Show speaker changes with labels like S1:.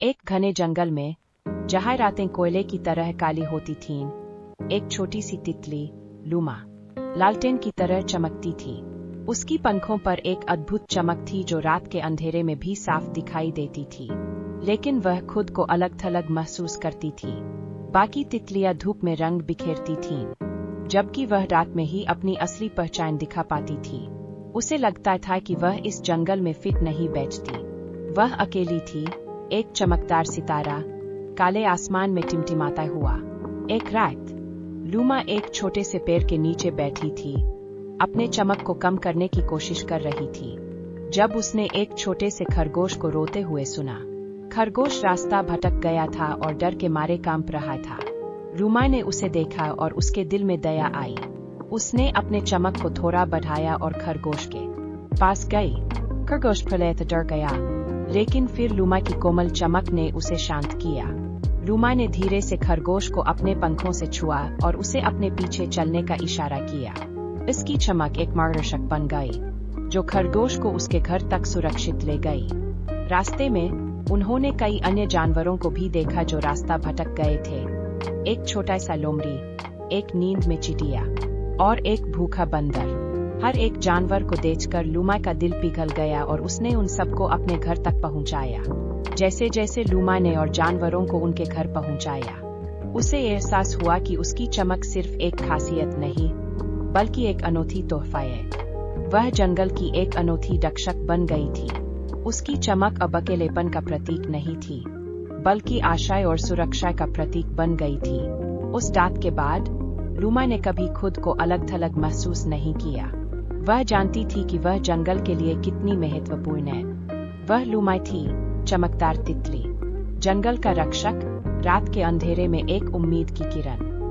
S1: एक घने जंगल में, जहाँ रातें कोयले की तरह काली होती थीं, एक छोटी सी तितली, लूमा, लालटेन की तरह चमकती थी। उसकी पंखों पर एक अद्भुत चमक थी जो रात के अंधेरे में भी साफ दिखाई देती थी। लेकिन वह खुद को अलग-थलग महसूस करती थी। बाकी तितलियां धूप में रंग बिखेरती थीं, जबकि वह रात में ही अपनी असली पहचान दिखा पाती थी। उसे लगता था कि वह इस जंगल में फिट नहीं बैठती। वह अकेली थी, एक चमकदार सितारा, काले आसमान में टिमटिमाता हुआ। एक रात, लूमा एक छोटे से पेड़ के नीचे बैठी थी, अपने चमक को कम करने की कोशिश कर रही थी, जब उसने एक छोटे से खरगोश को रोते हुए सुना। खरगोश रास्ता भटक गया था और डर के मारे कांप रहा था। लूमा ने उसे देखा और उसके दिल में दया आई। उसने अपने चमक को थोड़ा बढ़ाया और खरगोश के पास गई। खरगोश पहले तो डर गया, लेकिन फिर लूमा की कोमल चमक ने उसे शांत किया। लूमा ने धीरे से खरगोश को अपने पंखों से छुआ और उसे अपने पीछे चलने का इशारा किया। इसकी चमक एक मार्गदर्शक बन गई, जो खरगोश को उसके घर तक सुरक्षित ले गई। रास्ते में, उन्होंने कई अन्य जानवरों को भी देखा जो रास्ता भटक गए थे। एक छोटा सा लोमड़ी, एक नींद में चिड़िया और एक भूखा बंदर। हर एक जानवर को देखकर लूमा का दिल पिघल गया और उसने उन सबको अपने घर तक पहुंचाया। जैसे जैसे लूमा ने और जानवरों को उनके घर पहुंचाया, उसे एहसास हुआ कि उसकी चमक सिर्फ एक खासियत नहीं, बल्कि एक अनोखी तोहफा है। वह जंगल की एक अनोखी रक्षक बन गई थी। उसकी चमक अब अकेलेपन का प्रतीक नहीं थी, बल्कि आशा और सुरक्षा का प्रतीक बन गई थी। उस रात के बाद, लूमा ने कभी खुद को अलग-थलग महसूस नहीं किया। वह जानती थी कि वह जंगल के लिए कितनी महत्वपूर्ण है। वह लूमा थी, चमकदार तितली, जंगल का रक्षक, रात के अंधेरे में एक उम्मीद की किरण।